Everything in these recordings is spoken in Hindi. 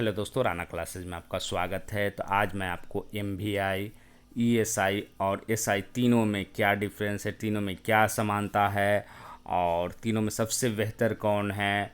हेलो दोस्तों, राना क्लासेज में आपका स्वागत है। तो आज मैं आपको एमवीआई, ईएसआई और एसआई तीनों में क्या डिफरेंस है, तीनों में क्या समानता है और तीनों में सबसे बेहतर कौन है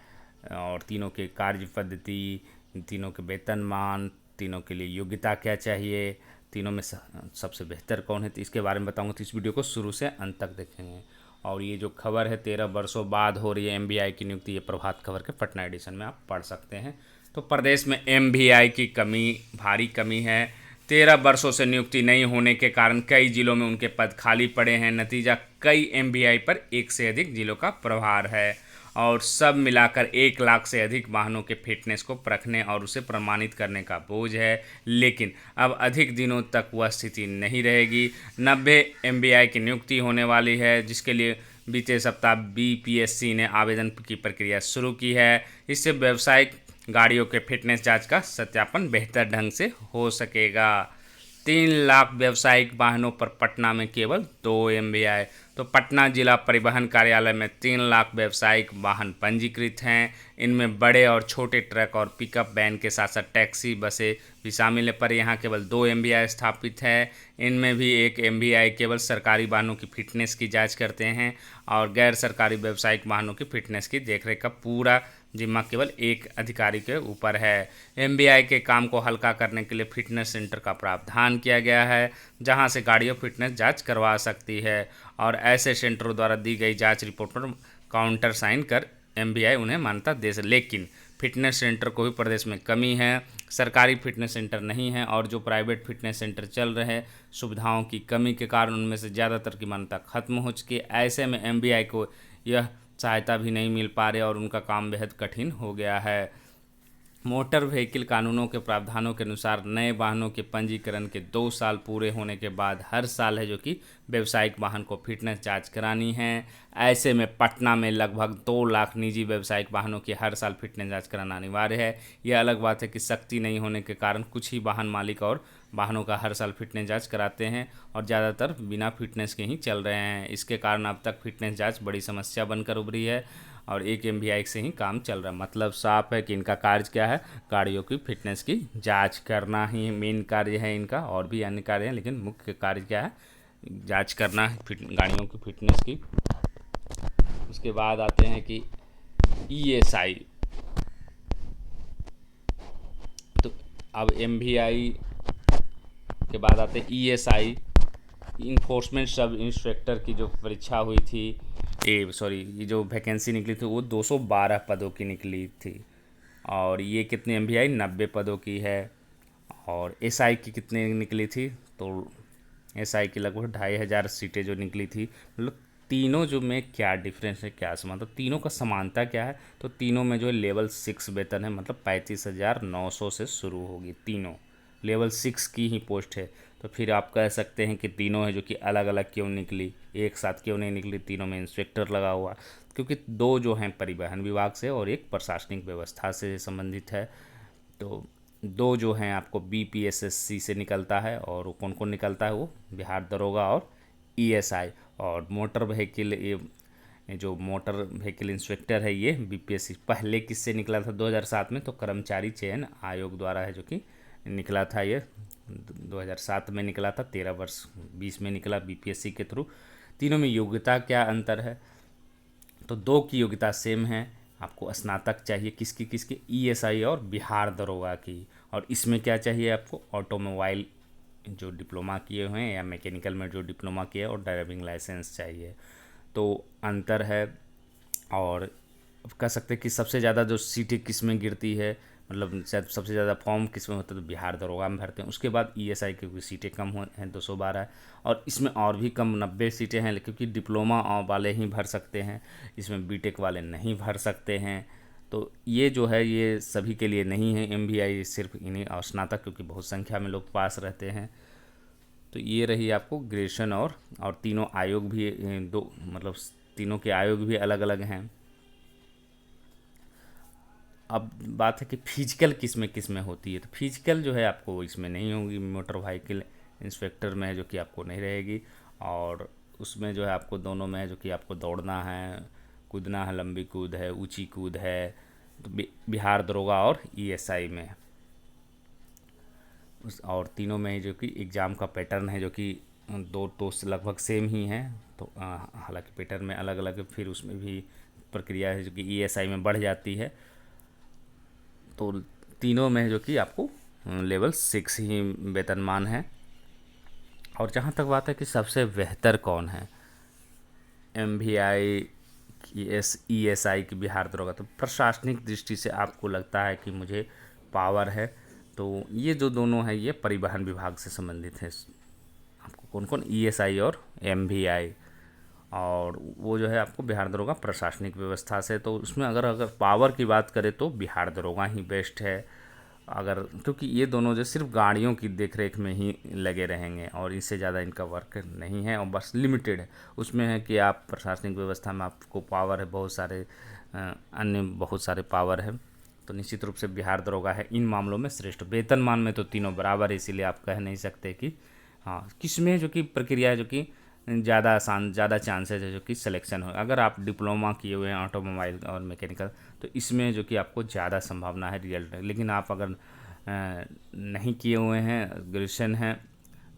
और तीनों के कार्य पद्धति, तीनों के वेतनमान, तीनों के लिए योग्यता क्या चाहिए, तीनों में सबसे बेहतर कौन है, तो इसके बारे में बताऊंगा। तो इस वीडियो को शुरू से अंत तक देखेंगे। और ये जो खबर है 13 वर्षों बाद हो रही है एमवीआई की नियुक्ति, ये प्रभात खबर के पटना एडिशन में आप पढ़ सकते हैं। तो प्रदेश में एमवीआई की कमी, भारी कमी है। 13 वर्षों से नियुक्ति नहीं होने के कारण कई जिलों में उनके पद खाली पड़े हैं। नतीजा, कई एमवीआई पर एक से अधिक जिलों का प्रभार है और सब मिलाकर 1 लाख से अधिक वाहनों के फिटनेस को परखने और उसे प्रमाणित करने का बोझ है। लेकिन अब अधिक दिनों तक वह स्थिति नहीं रहेगी। 90 एमवीआई की नियुक्ति होने वाली है, जिसके लिए बीते सप्ताह बीपीएससी ने आवेदन की प्रक्रिया शुरू की है। इससे व्यावसायिक गाड़ियों के फिटनेस जांच का सत्यापन बेहतर ढंग से हो सकेगा। 3 लाख व्यावसायिक वाहनों पर पटना में केवल 2 एमवीआई। तो पटना जिला परिवहन कार्यालय में 3 लाख व्यावसायिक वाहन पंजीकृत हैं। इनमें बड़े और छोटे ट्रक और पिकअप वैन के साथ साथ टैक्सी, बसें भी शामिल है, पर यहाँ केवल 2 एमवीआई स्थापित है। इनमें भी 1 एमवीआई केवल सरकारी वाहनों की फिटनेस की जांच करते हैं और गैर सरकारी व्यावसायिक वाहनों की फिटनेस की देखरेख का पूरा जिम्मा केवल एक अधिकारी के ऊपर है। एमवीआई के काम को हल्का करने के लिए फिटनेस सेंटर का प्रावधान किया गया है, जहां से गाड़ियों फिटनेस जांच करवा सकती है और ऐसे सेंटरों द्वारा दी गई जांच रिपोर्ट पर काउंटर साइन कर एमवीआई उन्हें मान्यता दे सके। लेकिन फिटनेस सेंटर को भी प्रदेश में कमी है। सरकारी फिटनेस सेंटर नहीं है और जो प्राइवेट फिटनेस सेंटर चल रहे हैं, सुविधाओं की कमी के कारण उनमें से ज़्यादातर की मान्यता खत्म हो चुकी है। ऐसे में एमवीआई को यह सहायता भी नहीं मिल पा रही और उनका काम बेहद कठिन हो गया है। मोटर व्हीकल कानूनों के प्रावधानों के अनुसार नए वाहनों के पंजीकरण के 2 साल पूरे होने के बाद हर साल है जो कि व्यावसायिक वाहन को फिटनेस जांच करानी है। ऐसे में पटना में लगभग 2 लाख निजी व्यावसायिक वाहनों की हर साल फिटनेस जांच कराना अनिवार्य है। यह अलग बात है कि सख्ती नहीं होने के कारण कुछ ही वाहन मालिक और वाहनों का हर साल फिटनेस जांच कराते हैं और ज़्यादातर बिना फिटनेस के ही चल रहे हैं। इसके कारण अब तक फिटनेस जांच बड़ी समस्या बनकर उभरी है और 1 एमवीआई से ही काम चल रहा है। मतलब साफ है कि इनका कार्य क्या है, गाड़ियों की फिटनेस की जांच करना ही मेन कार्य है इनका। और भी अन्य कार्य हैं, लेकिन मुख्य कार्य क्या है, जांच करना है गाड़ियों की फिटनेस की। उसके बाद आते हैं कि ईएसआई। तो अब एमवीआई के बाद आते हैं ईएसआई, इन्फोर्समेंट सब इंस्पेक्टर की जो परीक्षा हुई थी, ये जो वैकेंसी निकली थी वो 212 पदों की निकली थी और ये कितने एमवीआई, 90 पदों की है। और एसआई की कितने निकली थी, तो एसआई की लगभग 2500 सीटें जो निकली थी। मतलब तीनों जो में क्या डिफरेंस है, क्या समानता, तो तीनों का समानता क्या है, तो तीनों में जो लेवल 6 वेतन है, मतलब 35,900 से शुरू होगी। तीनों लेवल 6 की ही पोस्ट है। तो फिर आप कह सकते हैं कि तीनों है जो कि अलग अलग क्यों निकली, एक साथ क्यों नहीं निकली, तीनों में इंस्पेक्टर लगा हुआ, क्योंकि 2 जो हैं परिवहन विभाग से और एक प्रशासनिक व्यवस्था से संबंधित है। तो 2 जो हैं आपको बीपीएसएससी से निकलता है और कौन कौन निकलता है, वो बिहार दरोगा और ईएसआई। और मोटर व्हीकल, ये जो मोटर व्हीकल इंस्पेक्टर है, ये बीपीएससी पहले किससे निकला था 2007 में, तो कर्मचारी चयन आयोग द्वारा है जो कि निकला था। ये 2007 में निकला था, 13 वर्ष 20 में निकला बीपीएससी के थ्रू। तीनों में योग्यता क्या अंतर है, तो 2 की योग्यता सेम है। आपको स्नातक चाहिए, किसकी किसकी, ईएसआई और बिहार दरोगा की। और इसमें क्या चाहिए आपको, ऑटोमोबाइल जो डिप्लोमा किए हुए हैं या मैकेनिकल में जो डिप्लोमा किए और ड्राइविंग लाइसेंस चाहिए। तो अंतर है। और कह सकते हैं कि सबसे ज़्यादा जो सीटें किस में गिरती है, मतलब शायद सबसे ज़्यादा फॉर्म किस में होता है, तो बिहार दरोगा में भरते हैं। उसके बाद ईएसआई की सीटें कम हैं, 212 है। और इसमें और भी कम 90 सीटें हैं, क्योंकि डिप्लोमा वाले ही भर सकते हैं, इसमें बीटेक वाले नहीं भर सकते हैं। तो ये जो है ये सभी के लिए नहीं है एमवीआई, सिर्फ इन्हीं और स्नातक, क्योंकि बहुत संख्या में लोग पास रहते हैं। तो ये रही आपको ग्रेजुएशन। और तीनों आयोग भी दो, मतलब तीनों के आयोग भी अलग अलग हैं। अब बात है कि फिजिकल किस में होती है, तो फिजिकल जो है आपको इसमें नहीं होगी, मोटर व्हीकल इंस्पेक्टर में है जो कि आपको नहीं रहेगी। और उसमें जो है आपको दोनों में है जो कि आपको दौड़ना है, कूदना है, लंबी कूद है, ऊंची कूद है। तो बिहार दरोगा और ईएसआई में और तीनों में जो कि एग्ज़ाम का पैटर्न है जो कि दो तो लगभग सेम ही हैं। तो हालांकि पैटर्न में अलग अलग है, फिर उसमें भी प्रक्रिया है जो कि ईएसआई में बढ़ जाती है। तो तीनों में जो कि आपको लेवल 6 ही वेतनमान है। और जहाँ तक बात है कि सबसे बेहतर कौन है, एमवीआई की ईएसआई की बिहार दरोगा, तो प्रशासनिक दृष्टि से आपको लगता है कि मुझे पावर है, तो ये जो दोनों है ये परिवहन विभाग से संबंधित है। आपको कौन कौन, ईएसआई और एमवीआई। और वो जो है आपको बिहार दरोगा प्रशासनिक व्यवस्था से। तो उसमें अगर अगर पावर की बात करें तो बिहार दरोगा ही बेस्ट है। अगर क्योंकि ये दोनों जो सिर्फ गाड़ियों की देखरेख में ही लगे रहेंगे और इससे ज़्यादा इनका वर्क नहीं है और बस लिमिटेड है। उसमें है कि आप प्रशासनिक व्यवस्था में आपको पावर है, बहुत सारे अन्य बहुत सारे पावर है। तो निश्चित रूप से बिहार दरोगा है इन मामलों में श्रेष्ठ। वेतनमान में तो तीनों बराबर है, इसीलिए आप कह नहीं सकते कि हाँ किस में जो कि प्रक्रिया है जो कि ज़्यादा आसान, ज़्यादा चांसेस है जो कि सिलेक्शन हो। अगर आप डिप्लोमा किए हुए हैं ऑटोमोबाइल और मैकेनिकल, तो इसमें जो कि आपको ज़्यादा संभावना है रिजल्ट। लेकिन आप अगर नहीं किए हुए हैं, ग्रेजुएशन है,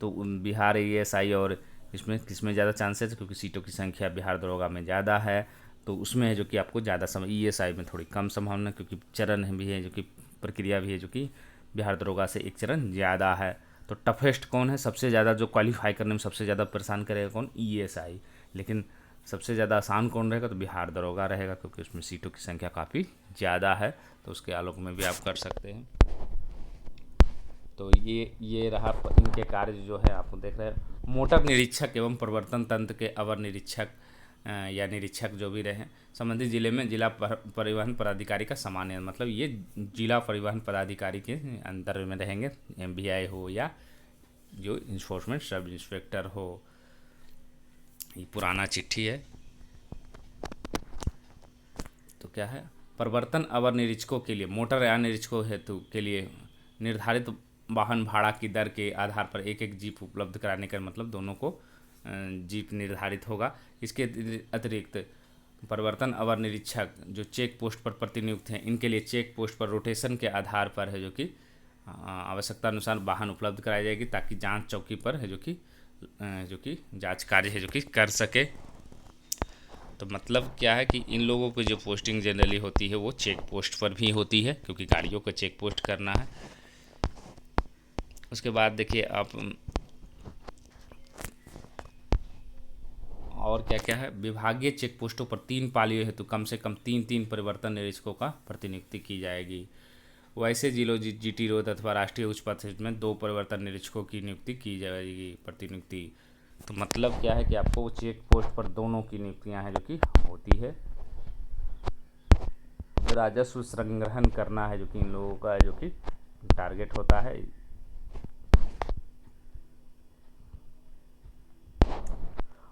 तो बिहार ईएसआई और इसमें किसमें ज़्यादा चांसेस है, क्योंकि सीटों की संख्या बिहार दरोगा में ज़्यादा है, तो उसमें है जो कि आपको ज़्यादा समय, ईएसआई में थोड़ी कम संभावना, क्योंकि चरण भी है जो कि प्रक्रिया भी है जो कि बिहार दरोगा से एक चरण ज़्यादा है। तो टफेस्ट कौन है, सबसे ज़्यादा जो क्वालिफाई करने में सबसे ज़्यादा परेशान करेगा कौन, ईएसआई। लेकिन सबसे ज़्यादा आसान कौन रहेगा, तो बिहार दरोगा रहेगा, क्योंकि उसमें सीटों की संख्या काफ़ी ज़्यादा है। तो उसके आलोक में भी आप कर सकते हैं। तो ये रहा इनके कार्य जो है आपको देख रहे हैं। मोटर निरीक्षक एवं प्रवर्तन तंत्र के अवर निरीक्षक या निरीक्षक जो भी रहे, संबंधित जिले में जिला परिवहन पदाधिकारी का सामान्य, मतलब ये जिला परिवहन पदाधिकारी के अंदर में रहेंगे, एमवीआई हो या जो इन्फोर्समेंट सब इंस्पेक्टर हो। ये पुराना चिट्ठी है। तो क्या है, प्रवर्तन अवर निरीक्षकों के लिए, मोटर यान निरीक्षकों हेतु के लिए निर्धारित वाहन भाड़ा की दर के आधार पर एक एक जीप उपलब्ध कराने का, मतलब दोनों को जीप निर्धारित होगा। इसके अतिरिक्त प्रवर्तन अवर निरीक्षक जो चेक पोस्ट पर प्रतिनियुक्त हैं, इनके लिए चेक पोस्ट पर रोटेशन के आधार पर है जो कि आवश्यकता अनुसार वाहन उपलब्ध कराई जाएगी, ताकि जांच चौकी पर है जो कि जांच कार्य है जो कि कर सके। तो मतलब क्या है कि इन लोगों की जो पोस्टिंग जनरली होती है वो चेक पोस्ट पर भी होती है, क्योंकि गाड़ियों को चेक पोस्ट करना है। उसके बाद देखिए आप और क्या क्या है, विभागीय चेक पोस्टों पर 3 पालियों हेतु कम से कम 3 परिवर्तन निरीक्षकों का प्रतिनियुक्ति की जाएगी। वैसे जिलों जीटी रोड अथवा राष्ट्रीय उच्च पथ में 2 परिवर्तन निरीक्षकों की नियुक्ति की जाएगी, प्रतिनियुक्ति। तो मतलब क्या है कि आपको चेक पोस्ट पर दोनों की नियुक्तियां हैं जो कि होती है। राजस्व संग्रहण करना है जो कि इन लोगों का जो कि टारगेट होता है।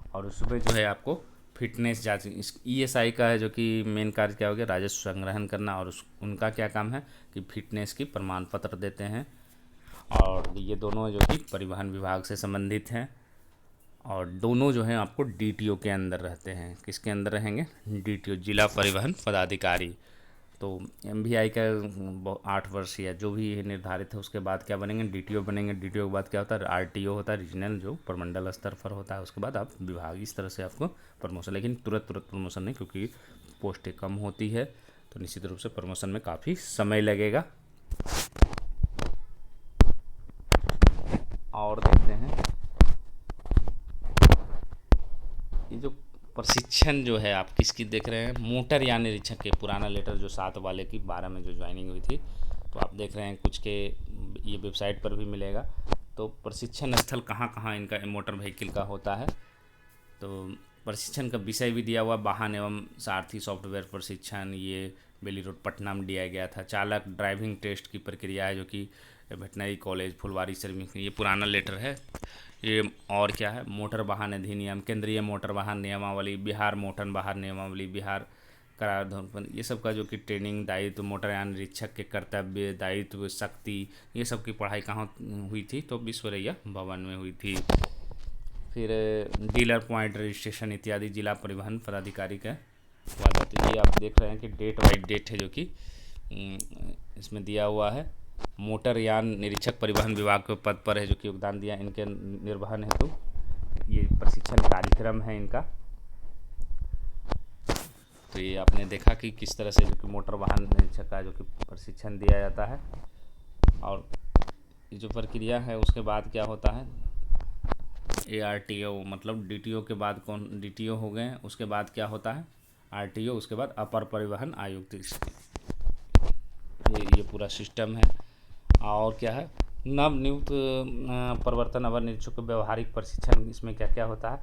और उसमें जो है आपको फिटनेस जांच, इस ईएसआई का है जो कि मेन कार्य क्या हो गया, राजस्व संग्रहण करना, और उनका क्या काम है कि फिटनेस की प्रमाण पत्र देते हैं। और ये दोनों जो कि परिवहन विभाग से संबंधित हैं, और दोनों जो हैं आपको डीटीओ के अंदर रहते हैं। किसके अंदर रहेंगे, डीटीओ, जिला परिवहन पदाधिकारी। तो एमवीआई का 8 वर्ष या जो भी निर्धारित है, उसके बाद क्या बनेंगे, डीटीओ बनेंगे। डीटीओ के बाद क्या होता है, आरटीओ होता है, रीजनल, जो प्रमंडल स्तर पर होता है। उसके बाद आप विभाग, इस तरह से आपको प्रमोशन, लेकिन तुरंत प्रमोशन नहीं, क्योंकि पोस्टें कम होती है, तो निश्चित रूप से प्रमोशन में काफ़ी समय लगेगा। और देखते हैं ये जो प्रशिक्षण जो है आप किसकी देख रहे हैं, मोटर यान निरीक्षक के पुराना लेटर जो 7 वाले की 12 में जो ज्वाइनिंग हुई थी, तो आप देख रहे हैं कुछ के ये वेबसाइट पर भी मिलेगा। तो प्रशिक्षण स्थल कहाँ कहाँ इनका मोटर व्हीकल का होता है, तो प्रशिक्षण का विषय भी दिया हुआ, वाहन एवं सारथी सॉफ्टवेयर प्रशिक्षण, ये बेली रोड पटना में दिया गया था। चालक ड्राइविंग टेस्ट की प्रक्रिया है जो कि वेटनरी कॉलेज फुलवारी सर्विस, ये पुराना लेटर है। ये और क्या है, मोटर वाहन अधिनियम, केंद्रीय मोटर वाहन नियमावली, बिहार मोटर वाहन नियमावली, बिहार कराधान, ये सब का जो कि ट्रेनिंग, दायित्व, मोटरयान निरीक्षक के कर्तव्य, दायित्व, शक्ति, ये सब की पढ़ाई कहाँ हुई थी, तो विश्वरैया भवन में हुई थी। फिर डीलर पॉइंट रजिस्ट्रेशन इत्यादि जिला परिवहन पदाधिकारी का वाला। तो ये आप देख रहे हैं कि डेट वाइज डेट है जो कि इसमें दिया हुआ है। मोटरयान निरीक्षक परिवहन विभाग के पद पर है जो कि योगदान दिया इनके निर्वहन हेतु। ये प्रशिक्षण कार्यक्रम है इनका। तो ये आपने देखा कि किस तरह से जो कि मोटर वाहन निरीक्षक का जो कि प्रशिक्षण दिया जाता है। और ये जो प्रक्रिया है उसके बाद क्या होता है, ARTO मतलब DTO के बाद कौन, DTO हो गए, उसके बाद क्या होता है RTO, उसके बाद अपर परिवहन आयुक्त। ये पूरा सिस्टम है। और क्या है, नव नियुक्त प्रवर्तन अवर निरीक्षक को व्यवहारिक प्रशिक्षण, इसमें क्या क्या होता है,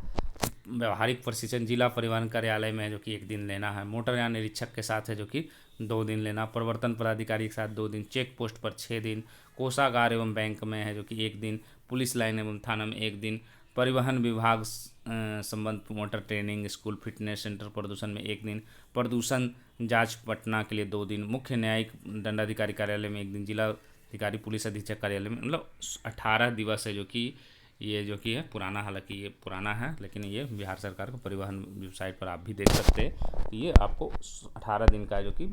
व्यवहारिक प्रशिक्षण जिला परिवहन कार्यालय में है जो कि 1 दिन लेना है, मोटरयान निरीक्षक के साथ है जो कि 2 दिन लेना, प्रवर्तन पदाधिकारी के साथ 2 दिन, चेक पोस्ट पर 6 दिन, कोषागार एवं बैंक में है जो कि 1 दिन, पुलिस लाइन एवं थाना में 1 दिन, परिवहन विभाग संबंध motor training school fitness centre प्रदूषण में 1 दिन, प्रदूषण जांच पटना के लिए 2 दिन, मुख्य न्यायिक दंडाधिकारी कार्यालय में 1 दिन, जिला अधिकारी पुलिस अधीक्षक कार्यालय में, मतलब 18 दिवस है जो कि ये जो कि है पुराना, हालांकि ये पुराना है लेकिन ये बिहार सरकार का परिवहन वेबसाइट पर आप भी देख सकते हैं। तो ये आपको 18 दिन का जो कि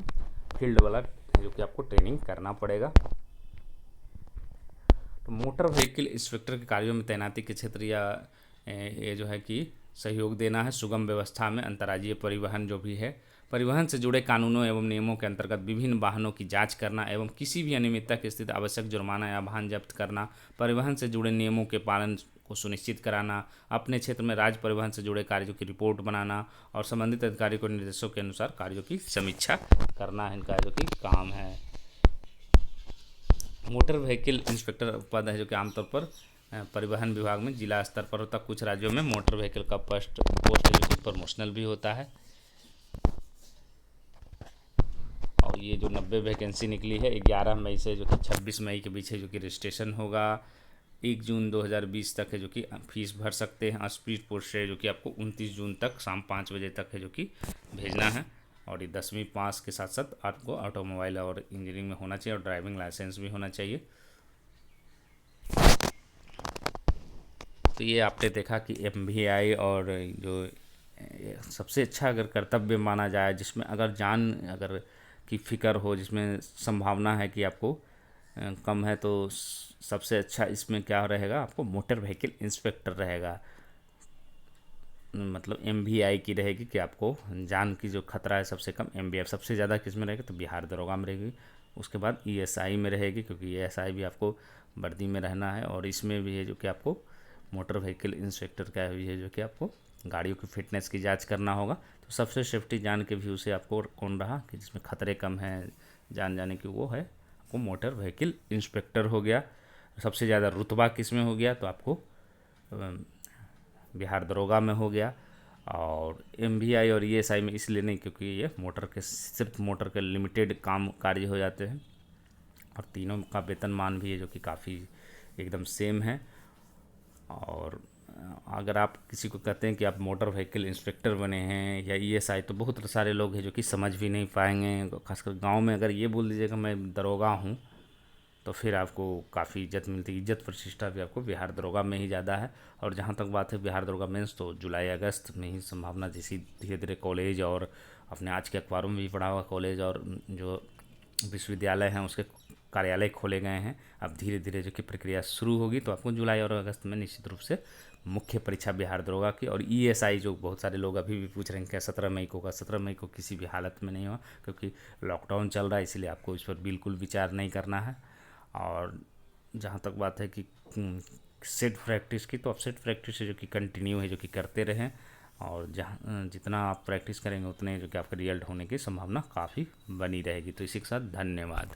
फील्ड वाला जो कि आपको ट्रेनिंग करना पड़ेगा। तो मोटर व्हीकल इंस्पेक्टर के कार्यों में तैनाती के क्षेत्र या ये जो है कि सहयोग देना है, सुगम व्यवस्था में अंतर्राज्यीय परिवहन जो भी है, परिवहन से जुड़े कानूनों एवं नियमों के अंतर्गत विभिन्न वाहनों की जांच करना एवं किसी भी अनियमितता की स्थिति आवश्यक जुर्माना या वाहन जब्त करना, परिवहन से जुड़े नियमों के पालन को सुनिश्चित कराना, अपने क्षेत्र में राज्य परिवहन से जुड़े कार्यों की रिपोर्ट बनाना और संबंधित अधिकारी को निर्देशों के अनुसार कार्यों की समीक्षा करना इनका जो कि काम है। मोटर व्हीकल इंस्पेक्टर पद है जो कि आमतौर पर परिवहन विभाग में जिला स्तर पर होता है। कुछ राज्यों में मोटर व्हीकल का पोस्ट जो कि प्रमोशनल भी होता है। और ये जो 90 वैकेंसी निकली है 11 मई से जो कि 26 मई के बीच है जो कि रजिस्ट्रेशन होगा। 1 जून 2020 तक है जो कि फीस भर सकते हैं। स्पीड पोस्ट है जो कि आपको 29 जून तक शाम 5 बजे तक है जो कि भेजना है। और ये 10वीं पास के साथ साथ आपको ऑटोमोबाइल और इंजीनियरिंग में होना चाहिए और ड्राइविंग लाइसेंस भी होना चाहिए। तो ये आपने देखा कि MVI और जो सबसे अच्छा अगर कर्तव्य माना जाए, जिसमें अगर जान अगर की फ़िक्र हो, जिसमें संभावना है कि आपको कम है, तो सबसे अच्छा इसमें क्या रहेगा, आपको मोटर व्हीकल इंस्पेक्टर रहेगा। मतलब MVI की रहेगी कि आपको जान की जो खतरा है सबसे कम MVI, सबसे ज़्यादा किस में रहेगी तो बिहार दरोगा में रहेगी। उसके बाद ESI में रहेगी क्योंकि ESI भी आपको वर्दी में रहना है। और इसमें भी है जो कि आपको मोटर व्हीकल इंस्पेक्टर का भी है जो कि आपको गाड़ियों की फिटनेस की जांच करना होगा। तो सबसे सेफ्टी जान के व्यू से आपको कौन रहा कि जिसमें खतरे कम हैं जान जाने की, वो है आपको मोटर व्हीकल इंस्पेक्टर हो गया। सबसे ज़्यादा रुतबा किस में हो गया तो आपको बिहार दरोगा में हो गया। और MVI और ESI में इसलिए नहीं क्योंकि ये मोटर के सिर्फ मोटर के लिमिटेड काम कार्य हो जाते हैं। और तीनों का वेतनमान भी है जो कि काफ़ी एकदम सेम है। और अगर आप किसी को कहते हैं कि आप मोटर व्हीकल इंस्पेक्टर बने हैं या ESI, तो बहुत सारे लोग हैं जो कि समझ भी नहीं पाएंगे। खासकर गांव में अगर ये बोल दीजिएगा मैं दरोगा हूँ तो फिर आपको काफ़ी इज्जत मिलती है। इज्जत प्रतिष्ठा भी आपको बिहार दरोगा में ही ज़्यादा है। और जहाँ तक बात है बिहार दरोगा मेंस, तो जुलाई अगस्त में ही संभावना, जैसी धीरे धीरे कॉलेज और अपने आज के अखबारों में भी पढ़ा हुआ, कॉलेज और जो विश्वविद्यालय हैं उसके कार्यालय खोले गए हैं। अब धीरे धीरे जो कि प्रक्रिया शुरू होगी तो आपको जुलाई और अगस्त में निश्चित रूप से मुख्य परीक्षा बिहार दरोगा की। और ESI जो बहुत सारे लोग अभी भी पूछ रहे हैं क्या 17 मई को होगा, 17 मई को किसी भी हालत में नहीं हुआ क्योंकि लॉकडाउन चल रहा है, इसलिए आपको इस पर बिल्कुल विचार नहीं करना है। और जहाँ तक बात है कि सेट प्रैक्टिस की, तो अब सेट प्रैक्टिस है जो कि कंटिन्यू है जो कि करते रहें। और जहाँ जितना आप प्रैक्टिस करेंगे उतने जो कि आपका रिजल्ट होने की संभावना काफ़ी बनी रहेगी। तो इसी के साथ धन्यवाद।